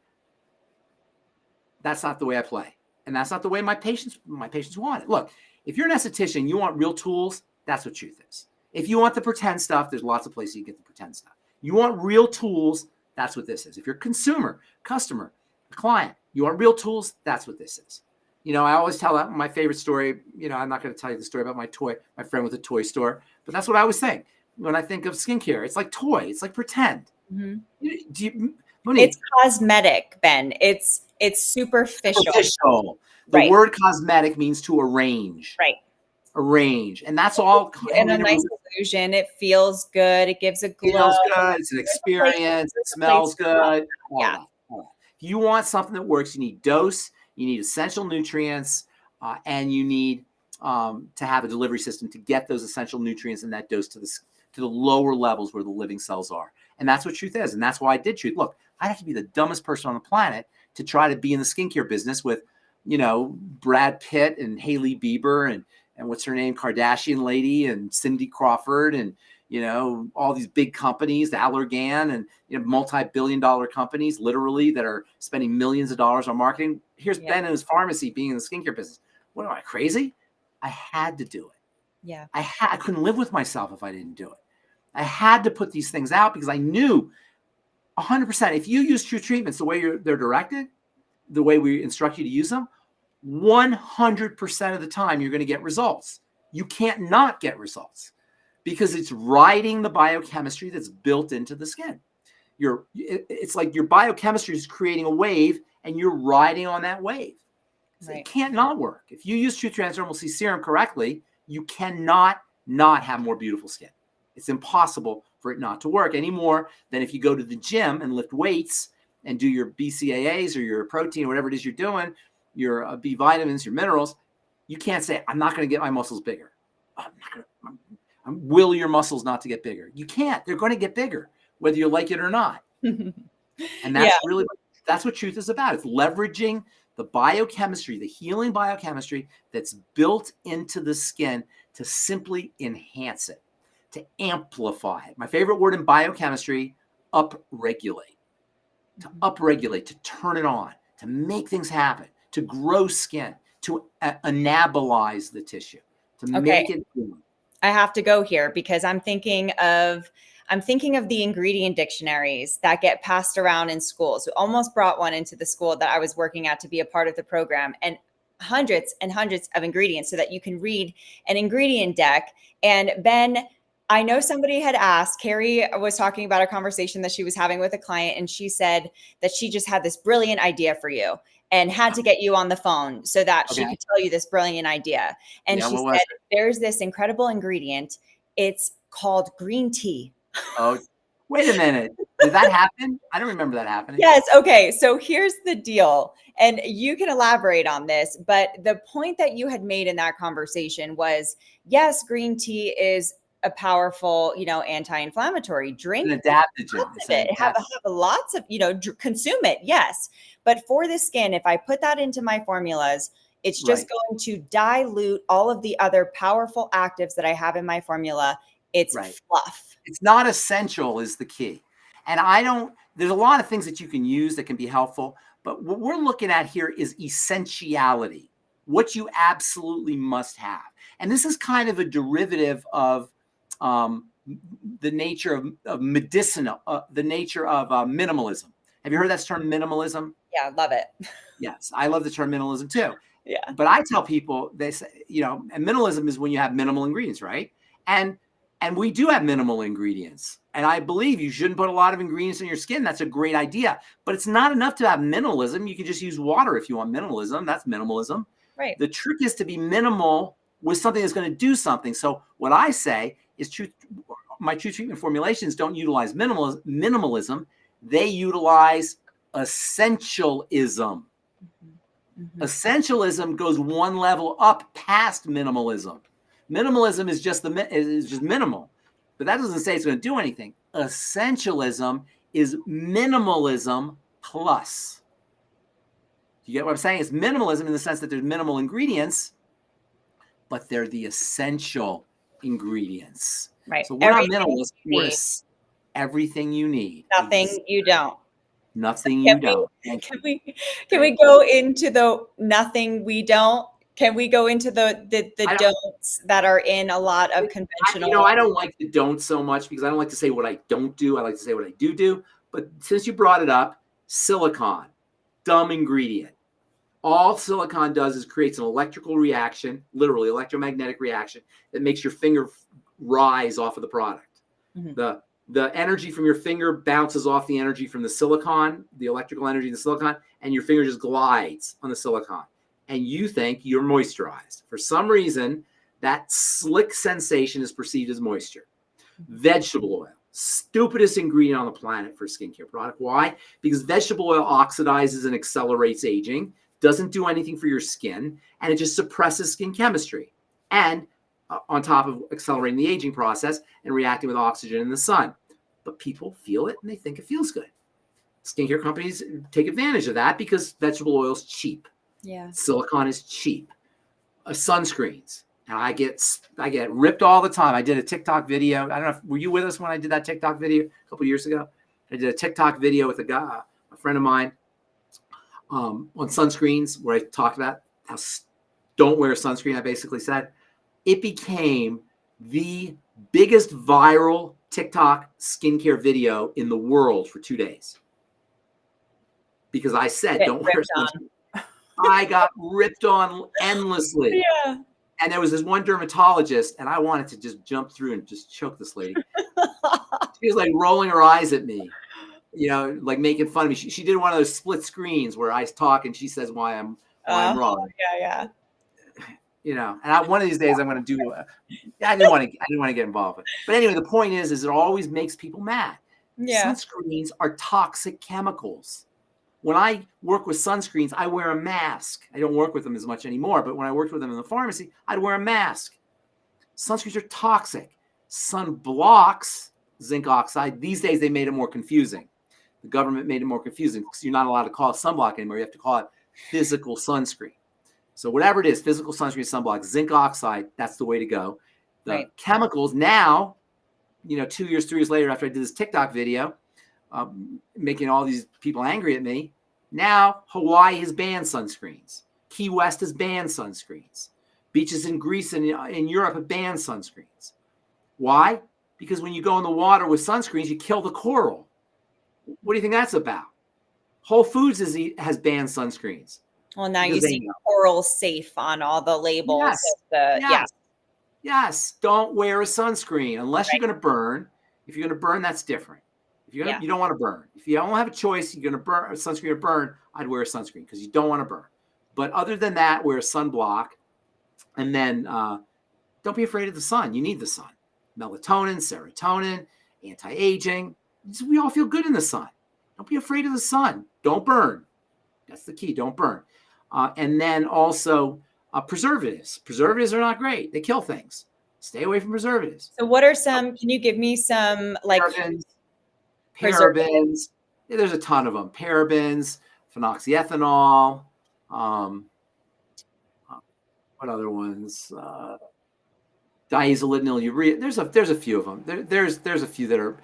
B: That's not the way I play. And that's not the way my patients want it. Look, if you're an esthetician, you want real tools, that's what Truth is. If you want the pretend stuff, there's lots of places you get the pretend stuff. You want real tools, that's what this is. If you're a consumer, customer, client, you want real tools, that's what this is. You know, I always tell my favorite story. You know, I'm not going to tell you the story about my friend with a toy store, but that's what I always think when I think of skincare. It's like toy. It's like pretend.
A: Mm-hmm. It's cosmetic, Ben. It's superficial.
B: The word cosmetic means to arrange.
A: Right.
B: Arrange. And that's all.
A: And a nice illusion. It feels good. It gives a glow. It feels
B: good. It's an experience. It smells good. Yeah. If you want something that works, you need dose, you need essential nutrients, and you need to have a delivery system to get those essential nutrients and that dose to the lower levels where the living cells are. And that's what Truth is. And that's why I did Truth. Look, I'd have to be the dumbest person on the planet to try to be in the skincare business with, you know, Brad Pitt and Hailey Bieber and what's her name, Kardashian lady and Cindy Crawford and, you know, all these big companies, the Allergan and, you know, multi-billion-dollar companies, literally, that are spending millions of dollars on marketing. Here's Ben in his pharmacy being in the skincare business. What am I, crazy? I had to do it.
A: Yeah.
B: I couldn't live with myself if I didn't do it. I had to put these things out because I knew 100%. If you use True Treatments the way they're directed, the way we instruct you to use them, 100% of the time you're going to get results. You can't not get results because it's riding the biochemistry that's built into the skin. It's like your biochemistry is creating a wave and you're riding on that wave. So it can't not work. If you use True Transdermal C Serum correctly, you cannot not have more beautiful skin. It's impossible for it not to work any more than if you go to the gym and lift weights and do your BCAAs or your protein, or whatever it is you're doing, your B vitamins, your minerals. You can't say, I'm not going to get my muscles bigger. I'm will your muscles not to get bigger. You can't. They're going to get bigger, whether you like it or not. And that's that's what Truth is about. It's leveraging the biochemistry, the healing biochemistry that's built into the skin to simply enhance it, to amplify it. My favorite word in biochemistry, upregulate. To upregulate, to turn it on, to make things happen, to grow skin, to anabolize the tissue, to make it.
A: I have to go here because I'm thinking of the ingredient dictionaries that get passed around in schools. We almost brought one into the school that I was working at to be a part of the program, and hundreds and hundreds of ingredients so that you can read an ingredient deck. And Ben, I know somebody had asked, Carrie was talking about a conversation that she was having with a client, and she said that she just had this brilliant idea for you and had to get you on the phone so that she could tell you this brilliant idea. And she said, there's this incredible ingredient. It's called green tea.
B: Oh, wait a minute. Did that happen? I don't remember that happening.
A: Yes. Okay. So here's the deal. And you can elaborate on this, but the point that you had made in that conversation was, yes, green tea is a powerful, anti-inflammatory. Drink
B: An adaptogen.
A: lots
B: It's
A: of
B: an
A: it. Have
B: adaptogen.
A: lots of, consume it. Yes. But for the skin, if I put that into my formulas, it's just
B: Right.
A: going to dilute all of the other powerful actives that I have in my formula. It's
B: Right.
A: fluff.
B: It's not essential is the key. And there's a lot of things that you can use that can be helpful, but what we're looking at here is essentiality, what you absolutely must have. And this is kind of a derivative of the nature of medicinal, the nature of minimalism. Have you heard that term minimalism?
A: Yeah, love it.
B: Yes, I love the term minimalism too.
A: Yeah.
B: But I tell people, they say, and minimalism is when you have minimal ingredients, right? And we do have minimal ingredients. And I believe you shouldn't put a lot of ingredients in your skin. That's a great idea. But it's not enough to have minimalism. You can just use water if you want minimalism. That's minimalism.
A: Right.
B: The trick is to be minimal with something that's going to do something. So what I say is my Truth Treatment formulations don't utilize minimalism. They utilize essentialism.
A: Mm-hmm.
B: Essentialism goes one level up past minimalism. Minimalism is just minimal, but that doesn't say it's going to do anything. Essentialism is minimalism plus. You get what I'm saying? It's minimalism in the sense that there's minimal ingredients, but they're the essential ingredients.
A: Right.
B: So we're
A: Everything
B: not minimalist.
A: you
B: Everything you need.
A: Nothing you don't.
B: Nothing
A: Can
B: you don't.
A: we go into the nothing we don't? Can we go into the don'ts that are in a lot of conventional?
B: I don't like the don't so much because I don't like to say what I don't do. I like to say what I do. But since you brought it up, silicon, dumb ingredient. All silicon does is creates an electrical reaction, literally electromagnetic reaction, that makes your finger rise off of the product. Mm-hmm. The energy from your finger bounces off the energy from the silicon, the electrical energy in the silicon, and your finger just glides on the silicon. And you think you're moisturized. For some reason, that slick sensation is perceived as moisture. Vegetable oil, stupidest ingredient on the planet for a skincare product. Why? Because vegetable oil oxidizes and accelerates aging, doesn't do anything for your skin, and it just suppresses skin chemistry. And on top of accelerating the aging process and reacting with oxygen in the sun. But people feel it and they think it feels good. Skincare companies take advantage of that because vegetable oil is cheap.
A: Yeah.
B: Silicon is cheap. Sunscreens. And I get ripped all the time. I did a TikTok video. I don't know were you with us when I did that TikTok video a couple of years ago? I did a TikTok video with a friend of mine on sunscreens where I talked about how don't wear sunscreen. I basically said it became the biggest viral TikTok skincare video in the world for 2 days. Because I said, don't wear sunscreen. I got ripped on endlessly.
A: Yeah.
B: And there was this one dermatologist, and I wanted to just jump through and just choke this lady. She was like rolling her eyes at me, like making fun of me. She did one of those split screens where I talk and she says why I'm wrong.
A: Yeah.
B: And one of these days I'm going to do. I didn't want to get involved with it. But anyway, the point is it always makes people mad.
A: Yeah.
B: Sunscreens are toxic chemicals. When I work with sunscreens, I wear a mask. I don't work with them as much anymore, but when I worked with them in the pharmacy, I'd wear a mask. Sunscreens are toxic. Sunblocks, zinc oxide. These days they made it more confusing. The government made it more confusing because you're not allowed to call it sunblock anymore. You have to call it physical sunscreen. So whatever it is, physical sunscreen, sunblock, zinc oxide, that's the way to go. The chemicals now, 2 years, 3 years later, after I did this TikTok video, making all these people angry at me, now Hawaii has banned sunscreens. Key West has banned sunscreens. Beaches in Greece and in Europe have banned sunscreens. Why? Because when you go in the water with sunscreens, you kill the coral. What do you think that's about? Whole Foods has banned sunscreens.
A: Well, now you see oral safe on all the labels.
B: Yes. Don't wear a sunscreen unless you're going to burn. If you're going to burn, that's different. If you don't want to burn. If you don't have a choice, you're going to burn a sunscreen or burn, I'd wear a sunscreen because you don't want to burn. But other than that, wear a sunblock. And then don't be afraid of the sun. You need the sun. Melatonin, serotonin, anti-aging. We all feel good in the sun. Don't be afraid of the sun. Don't burn. That's the key. Don't burn. And then also preservatives. Preservatives are not great. They kill things. Stay away from preservatives.
A: So what are some, can you give me some like
B: Parabens,
A: preservatives?
B: parabens. Yeah, there's a ton of them. Parabens, phenoxyethanol. What other ones? Diazolinol urea. There's a few of them. There's a few that are.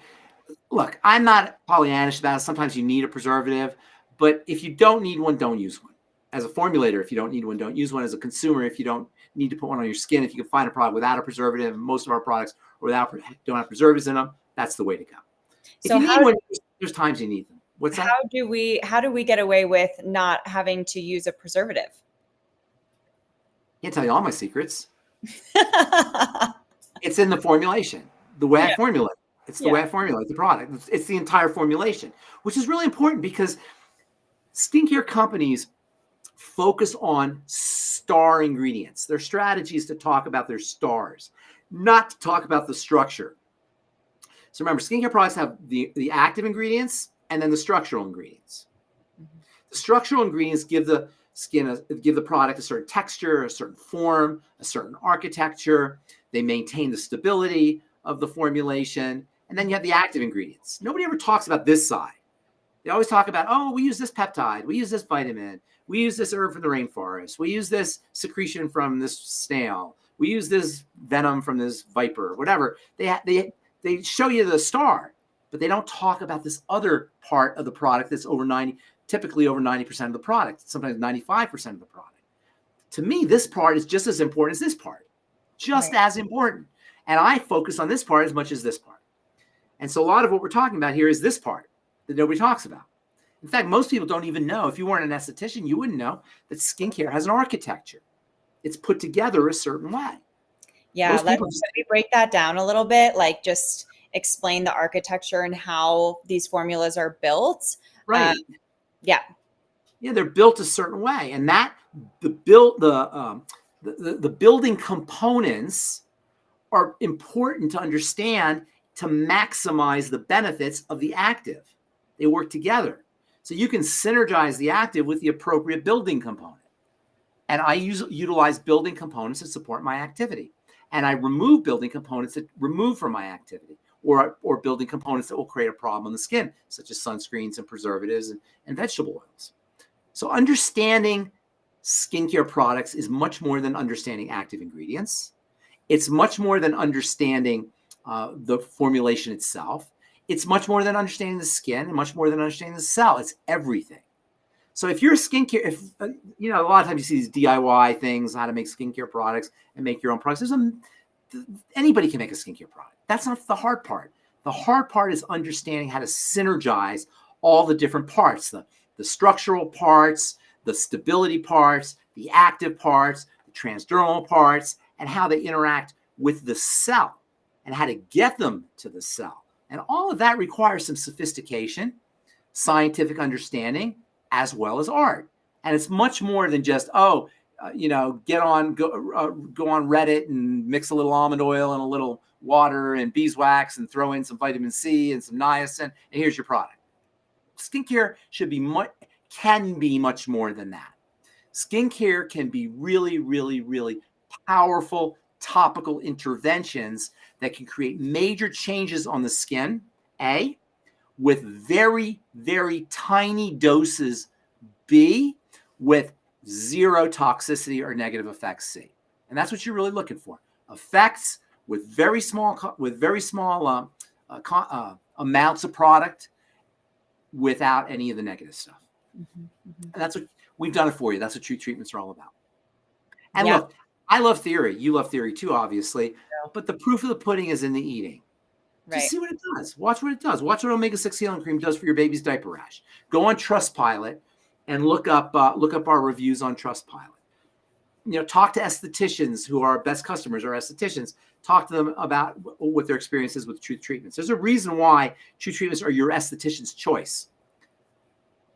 B: Look, I'm not Pollyannish about it. Sometimes you need a preservative, but if you don't need one, don't use one. As a formulator, if you don't need one, don't use one. As a consumer, if you don't need to put one on your skin, if you can find a product without a preservative, most of our products don't have preservatives in them, that's the way to go. If
A: So
B: you need one, there's times you need them. What's that?
A: how do we get away with not having to use a preservative?
B: Can't tell you all my secrets. It's in the formulation, the way I formulate. It's the way I formulate the product. It's the entire formulation, which is really important because skincare companies focus on star ingredients. Their strategy is to talk about their stars, not to talk about the structure. So remember, skincare products have the active ingredients and then the structural ingredients. The structural ingredients give the give the product a certain texture, a certain form, a certain architecture. They maintain the stability of the formulation. And then you have the active ingredients. Nobody ever talks about this side. They always talk about, oh, we use this peptide, we use this vitamin, we use this herb from the rainforest, we use this secretion from this snail, we use this venom from this viper, whatever. They show you the star, but they don't talk about this other part of the product that's typically over 90% of the product, sometimes 95% of the product. To me, this part is just as important as this part, just as important. And I focus on this part as much as this part. And so a lot of what we're talking about here is this part that nobody talks about. In fact, most people don't even know. If you weren't an esthetician, you wouldn't know that skincare has an architecture. It's put together a certain way.
A: Yeah, let me break that down a little bit, like just explain the architecture and how these formulas are built.
B: Right.
A: Yeah,
B: they're built a certain way, and that the building components are important to understand to maximize the benefits of the active. They work together. So you can synergize the active with the appropriate building component. And I utilize building components to support my activity. And I remove building components that remove from my activity, or building components that will create a problem on the skin, such as sunscreens and preservatives and vegetable oils. So understanding skincare products is much more than understanding active ingredients. It's much more than understanding the formulation itself. It's much more than understanding the skin and much more than understanding the cell. It's everything. So if you're a skincare, a lot of times you see these DIY things, how to make skincare products and make your own products. Anybody can make a skincare product. That's not the hard part. The hard part is understanding how to synergize all the different parts, the structural parts, the stability parts, the active parts, the transdermal parts, and how they interact with the cell and how to get them to the cell. And all of that requires some sophistication, scientific understanding, as well as art. And it's much more than just, go on Reddit and mix a little almond oil and a little water and beeswax and throw in some vitamin C and some niacin, and here's your product. Skincare can be much more than that. Skincare can be really, really, really powerful topical interventions that can create major changes on the skin, with very, very tiny doses, B, with zero toxicity or negative effects, C. And that's what you're really looking for. Effects with very small amounts of product without any of the negative stuff. And that's what we've done it for you. That's what Truth Treatments are all about. And look, I love theory. You love theory too, obviously. But the proof of the pudding is in the eating. Just see what it does. Watch what it does. Watch what omega-6 healing cream does for your baby's diaper rash. Go on Trustpilot and look up our reviews on Trustpilot. Talk to estheticians who are our best customers, or estheticians. Talk to them about what their experience is with Truth Treatments. There's a reason why Truth Treatments are your esthetician's choice.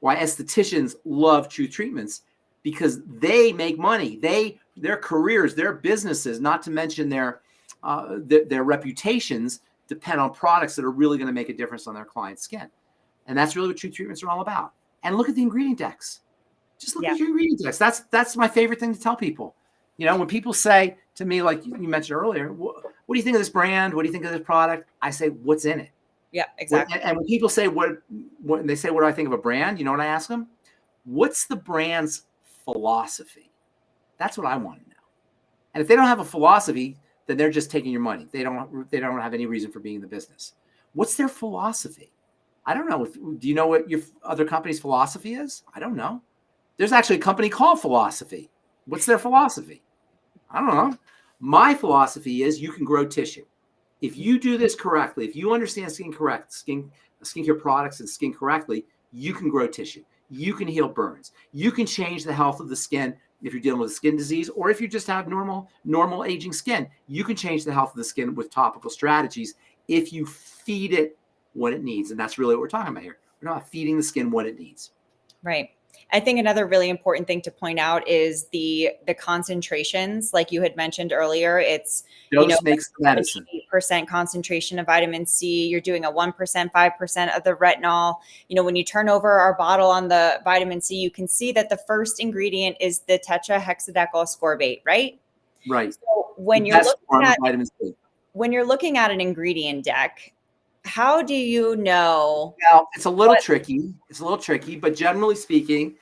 B: Why estheticians love Truth Treatments, because they make money. Their careers, their businesses, not to mention their reputations, depend on products that are really going to make a difference on their client's skin. And that's really what Truth Treatments are all about. And look at the ingredient decks. Just look at your ingredient decks. That's my favorite thing to tell people. When people say, to me, like you mentioned earlier, what do you think of this brand? What do you think of this product? I say, what's in it?
A: Yeah, exactly.
B: And when people say when they say, what do I think of a brand? You know what I ask them? What's the brand's philosophy? That's what I want to know. And if they don't have a philosophy, then they're just taking your money. They don't have any reason for being in the business. What's their philosophy? I don't know. Do you know what your other company's philosophy is? I don't know. There's actually a company called Philosophy. What's their philosophy? I don't know. My philosophy is you can grow tissue. If you do this correctly, if you understand skincare products and skin correctly, you can grow tissue. You can heal burns. You can change the health of the skin if you're dealing with a skin disease, or if you just have normal aging skin. You can change the health of the skin with topical strategies if you feed it what it needs. And that's really what we're talking about here. We're not feeding the skin what it needs.
A: Right. I think another really important thing to point out is the concentrations, like you had mentioned earlier. It's
B: Dose makes the medicine.
A: 8% concentration of vitamin C. You're doing a 1%, 5% of the retinol. When you turn over our bottle on the vitamin C, you can see that the first ingredient is the tetrahexadecyl ascorbate, right?
B: Right.
A: So when
B: The
A: you're
B: best form of vitamin C.
A: when you're looking at an ingredient deck, how do you know?
B: Well, it's a little tricky. It's a little tricky, but generally speaking,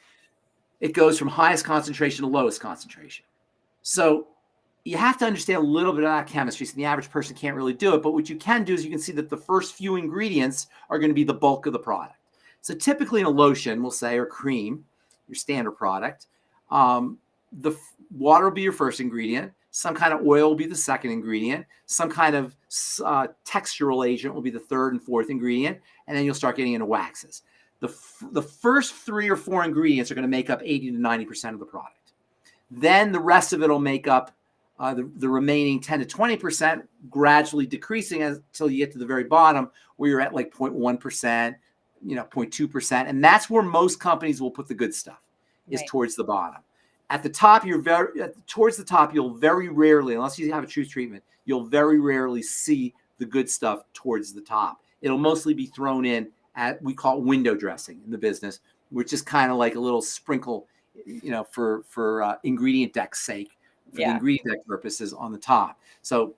B: it goes from highest concentration to lowest concentration. So you have to understand a little bit of that chemistry. So the average person can't really do it. But what you can do is you can see that the first few ingredients are going to be the bulk of the product. So typically in a lotion, we'll say, or cream, your standard product, the water will be your first ingredient. Some kind of oil will be the second ingredient. Some kind of textural agent will be the third and fourth ingredient. And then you'll start getting into waxes. The first 3 or 4 ingredients are going to make up 80 to 90% of the product. Then the rest of it will make up the remaining 10 to 20%, gradually decreasing until you get to the very bottom where you're at like 0.1%, 0.2%. And that's where most companies will put the good stuff, is towards the bottom. At the top, towards the top, you'll very rarely, unless you have a truth treatment, you'll very rarely see the good stuff towards the top. It'll mostly be thrown in we call it window dressing in the business, which is kind of like a little sprinkle, for ingredient deck's sake, for the ingredient deck purposes on the top. So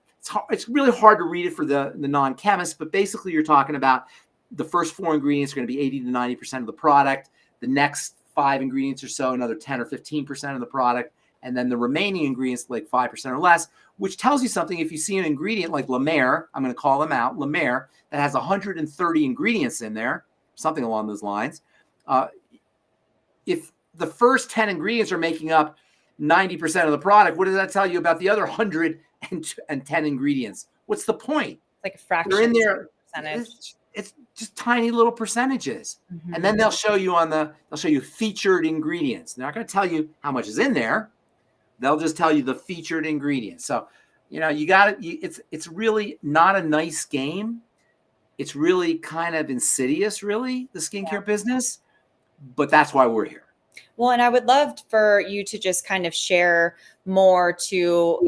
B: it's really hard to read it for the non-chemist, but basically you're talking about the first 4 ingredients are going to be 80 to 90% of the product. The next 5 ingredients or so, another 10 or 15% of the product. And then the remaining ingredients, like 5% or less, which tells you something. If you see an ingredient like La Mer, I'm going to call them out, La Mer, that has 130 ingredients in there, something along those lines. If the first 10 ingredients are making up 90% of the product, what does that tell you about the other 110 ingredients? What's the point?
A: Like a fraction.
B: They're in there.
A: Percentage.
B: It's just tiny little percentages.
A: Mm-hmm.
B: And then they'll show you featured ingredients. They're not going to tell you how much is in there. They'll just tell you the featured ingredients. So, you got it. It's really not a nice game. It's really kind of insidious, really, the skincare business. But that's why we're here.
A: Well, and I would love for you to just kind of share more to,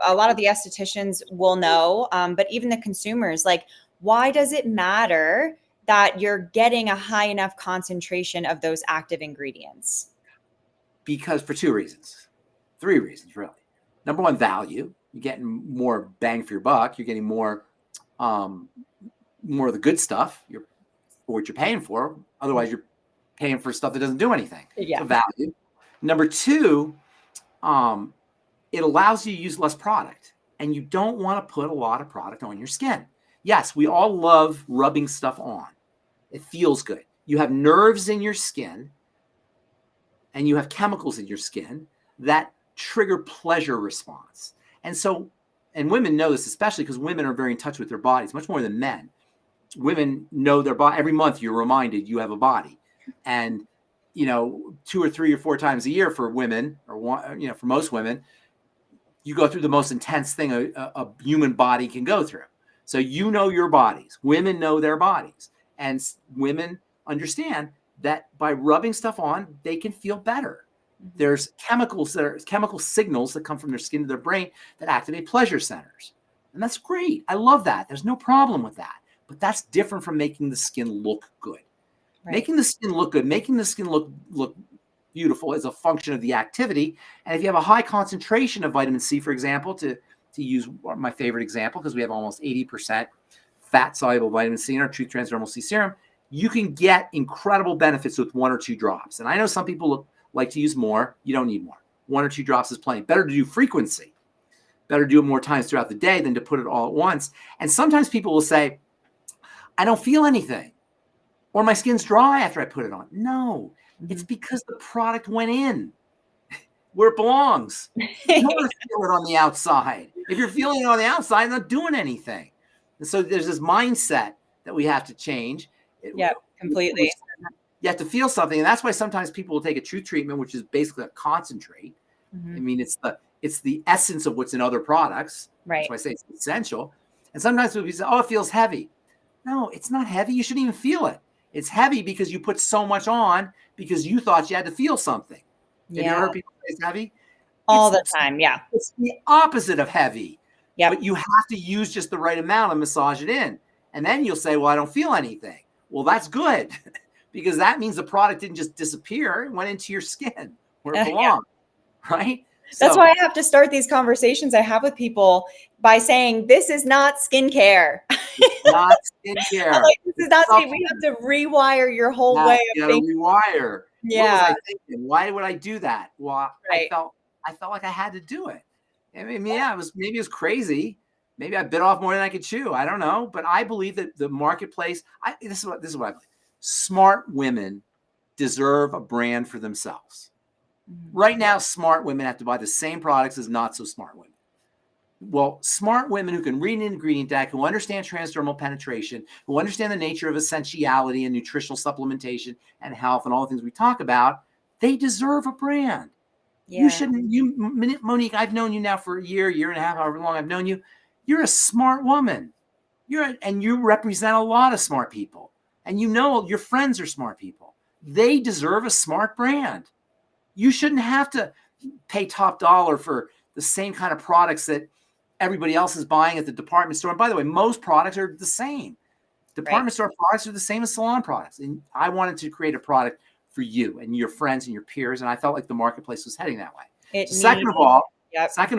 A: a lot of the estheticians will know, but even the consumers, like, why does it matter that you're getting a high enough concentration of those active ingredients?
B: Because for 2 reasons, 3 reasons, really. Number one, value. You're getting more bang for your buck. You're getting more of the good stuff. What you're paying for. Otherwise, you're paying for stuff that doesn't do anything.
A: Yeah.
B: So value. Number 2, it allows you to use less product, and you don't want to put a lot of product on your skin. Yes, we all love rubbing stuff on. It feels good. You have nerves in your skin, and you have chemicals in your skin that trigger pleasure response. And women know this, especially because women are very in touch with their bodies, much more than men. Women know their body. Every month you're reminded you have a body. And, 2 or 3 or 4 times a year for women, or for most women, you go through the most intense thing a human body can go through. So your bodies. Women know their bodies. And women understand that by rubbing stuff on, they can feel better. Mm-hmm. There's chemical signals that come from their skin to their brain that activate pleasure centers. And that's great. I love that. There's no problem with that. But that's different from making the skin look good. Right. Making the skin look good, making the skin look beautiful as a function of the activity. And if you have a high concentration of vitamin C, for example, to use my favorite example, because we have almost 80% fat-soluble vitamin C in our Truth Transdermal C serum, you can get incredible benefits with 1 or 2 drops. And I know some people like to use more. You don't need more. 1 or 2 drops is plenty. Better to do frequency. Better to do it more times throughout the day than to put it all at once. And sometimes people will say, I don't feel anything, or my skin's dry after I put it on. No, it's because the product went in where it belongs. You don't want to feel it on the outside. If you're feeling it on the outside, it's not doing anything. And so there's this mindset that we have to change.
A: Yeah, completely.
B: You have to feel something. And that's why sometimes people will take a Truth treatment, which is basically a concentrate. I mean, it's the essence of what's in other products.
A: Right.
B: That's why I say it's essential. And sometimes people say, oh, it feels heavy. No, it's not heavy. You shouldn't even feel it. It's heavy because you put so much on because you thought you had to feel something. Yeah. Have you ever heard people say it's heavy?
A: All the time, yeah.
B: It's the opposite of heavy.
A: Yeah.
B: But you have to use just the right amount and massage it in. And then you'll say, well, I don't feel anything. Well, that's good because that means the product didn't just disappear. It went into your skin where it belonged, right?
A: That's why I have to start these conversations I have with people by saying, this is not skincare.
B: It's not skincare.
A: Like, this is not skincare. We have to rewire your whole way of thinking.
B: Rewire.
A: Yeah.
B: What was I thinking? Why would I do that? Well, I felt like I had to do it. I mean, yeah, maybe it was crazy. Maybe I bit off more than I could chew. I don't know. But I believe that the marketplace, this is what I believe. Smart women deserve a brand for themselves. Right now, smart women have to buy the same products as not so smart women. Well, smart women who can read an ingredient deck, who understand transdermal penetration, who understand the nature of essentiality and nutritional supplementation and health and all the things we talk about, they deserve a brand. Yeah. You shouldn't, Monique, I've known you now for a year and a half, however long I've known you. You're a smart woman. And you represent a lot of smart people. And you know your friends are smart people. They deserve a smart brand. You shouldn't have to pay top dollar for the same kind of products that everybody else is buying at the department store. And by the way, most products are the same. Department store products are the same as salon products. And I wanted to create a product for you and your friends and your peers. And I felt like the marketplace was heading that way. Second of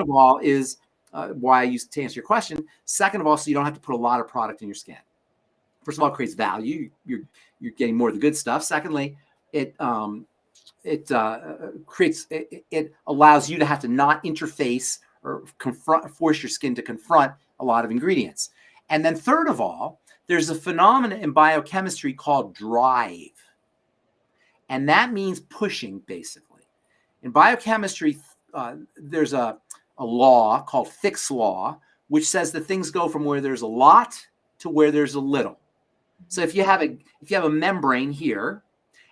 B: all is why I used to answer your question. Second of all, so you don't have to put a lot of product in your skin. First of all, it creates value. You're getting more of the good stuff. Secondly, it allows you to have to not interface or force your skin to confront a lot of ingredients. And then third of all, there's a phenomenon in biochemistry called drive. And that means pushing, basically. In biochemistry, there's a law called Fick's law, which says that things go from where there's a lot to where there's a little. So if you have a membrane here,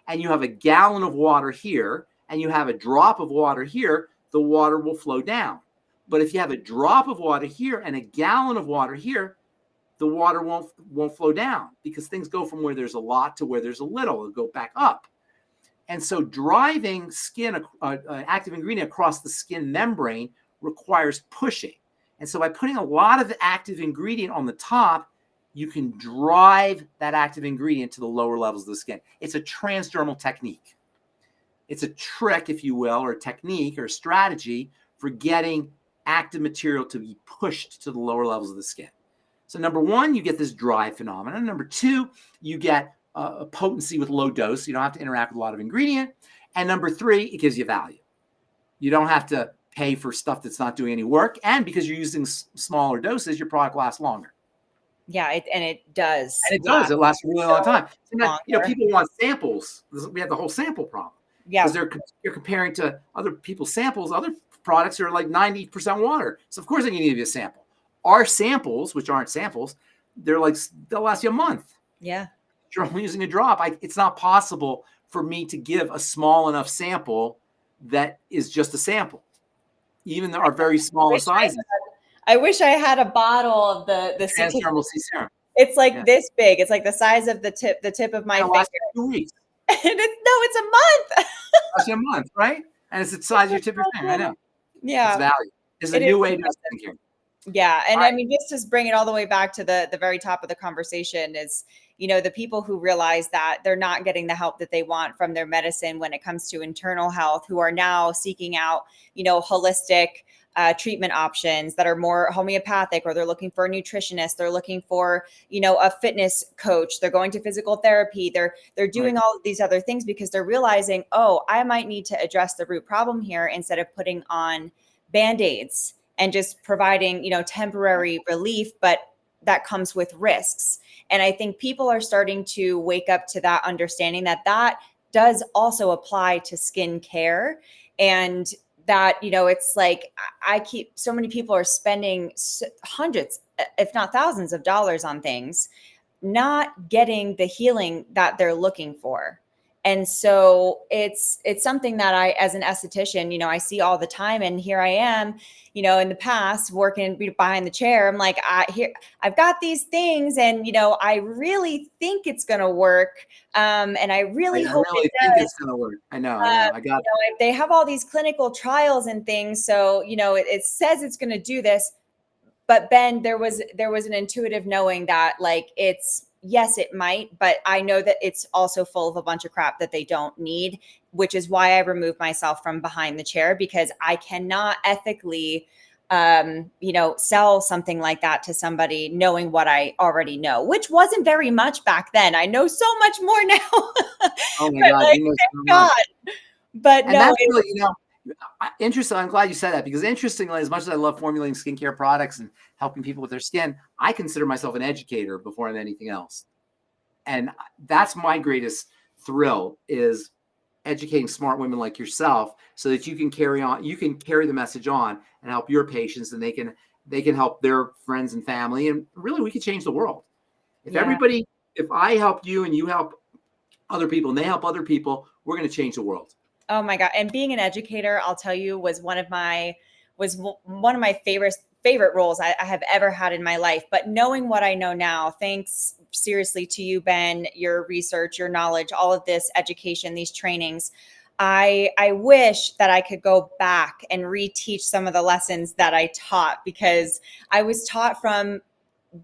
B: and you have a gallon of water here, and you have a drop of water here, the water will flow down. But if you have a drop of water here and a gallon of water here, the water won't flow down because things go from where there's a lot to where there's a little. It'll go back up. And so driving active ingredient across the skin membrane requires pushing. And so by putting a lot of active ingredient on the top, you can drive that active ingredient to the lower levels of the skin. It's a transdermal technique. It's a trick, if you will, or a technique or a strategy for getting active material to be pushed to the lower levels of the skin. So number one, you get this drive phenomenon. Number two, you get a potency with low dose. You don't have to interact with a lot of ingredient. And number three, it gives you value. You don't have to pay for stuff that's not doing any work. And because you're using smaller doses, your product lasts longer.
A: Yeah, it does.
B: And it does. It lasts a really long time. So now, people want samples. We have the whole sample problem. Yeah. Because you're comparing to other people's samples. Other products are like 90% water. So of course they're going to give you a sample. Our samples, which aren't samples, they'll last you a month.
A: Yeah.
B: If you're only using a drop, it's not possible for me to give a small enough sample that is just a sample. Even our very smallest sizes.
A: I wish I had a bottle of the
B: transdermal C serum.
A: It's like this big. It's like the size of the tip of my finger.
B: 2 weeks.
A: And it's a month.
B: It's a month, right? And it's the size of your tip of your finger. I know.
A: Yeah.
B: It's value. It's a new way to skincare.
A: Yeah. And I mean, just to bring it all the way back to the very top of the conversation is, the people who realize that they're not getting the help that they want from their medicine when it comes to internal health, who are now seeking out, holistic treatment options that are more homeopathic, or they're looking for a nutritionist, they're looking for, a fitness coach, they're going to physical therapy, they're doing all of these other things because they're realizing, oh, I might need to address the root problem here instead of putting on band-aids and just providing, temporary relief, but that comes with risks. And I think people are starting to wake up to that understanding that does also apply to skin care. And that, it's like, I keep, so many people are spending hundreds, if not thousands of dollars on things, not getting the healing that they're looking for. And so it's something that I, as an esthetician, I see all the time. And here I am, in the past working behind the chair. I'm like, I've got these things, and I really think it's going to work, and I really hope
B: really
A: it
B: think
A: does.
B: it's going to work. I know. I got.
A: They have all these clinical trials and things, so it says it's going to do this. But Ben, there was an intuitive knowing that, like, yes, it might, but I know that it's also full of a bunch of crap that they don't need, which is why I removed myself from behind the chair, because I cannot ethically, sell something like that to somebody knowing what I already know, which wasn't very much back then. I know so much more now.
B: Oh my
A: But,
B: God,
A: like,
B: you know so
A: thank
B: much.
A: God. But
B: And
A: no,
B: that's really, interesting. I'm glad you said that, because interestingly, as much as I love formulating skincare products and helping people with their skin, I consider myself an educator before I'm anything else. And that's my greatest thrill, is educating smart women like yourself so that you can carry the message on and help your patients, and they can help their friends and family. And really, we could change the world.
A: yeah.
B: If I help you and you help other people and they help other people, we're going to change the world.
A: Oh my God. And being an educator, I'll tell you, was one of my favorite roles I have ever had in my life. But knowing what I know now, thanks seriously to you, Ben, your research, your knowledge, all of this education, these trainings, I wish that I could go back and reteach some of the lessons that I taught, because I was taught from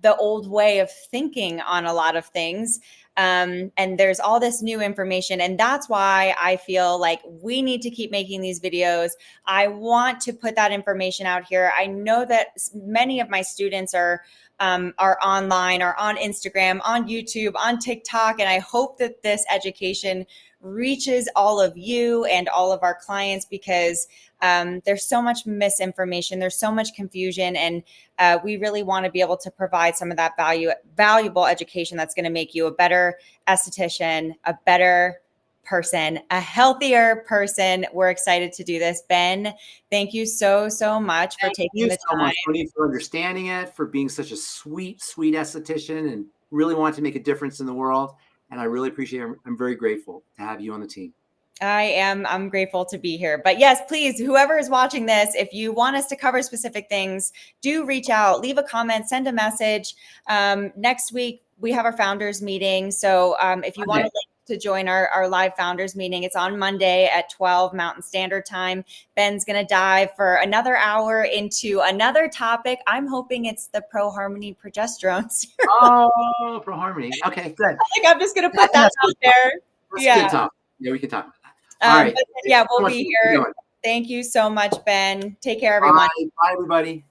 A: the old way of thinking on a lot of things. And there's all this new information. And that's why I feel like we need to keep making these videos. I want to put that information out here. I know that many of my students are online, or on Instagram, on YouTube, on TikTok. And I hope that this education reaches all of you and all of our clients, because there's so much misinformation, there's so much confusion, and we really want to be able to provide some of that valuable education that's going to make you a better esthetician, a better person, a healthier person. We're excited to do this. Ben, thank you so much for taking the
B: So
A: time.
B: much, Tony, for understanding it, for being such a sweet esthetician, and really want to make a difference in the world. And I really appreciate it. I'm very grateful to have you on the team.
A: I'm grateful to be here. But yes, please, whoever is watching this, if you want us to cover specific things, do reach out, leave a comment, send a message. Next week, we have our founders meeting. So if you want to join our live founders meeting, it's on Monday at 12 Mountain Standard Time. Ben's going to dive for another hour into another topic. I'm hoping it's the Pro Harmony progesterone serum.
B: Oh, Pro Harmony. Okay, good.
A: I think I'm just going to put that out there.
B: That's a good talk. Yeah, we can talk about that. All right.
A: But yeah, we'll be here. Thank you so much, Ben. Take care, everyone.
B: Bye, everybody.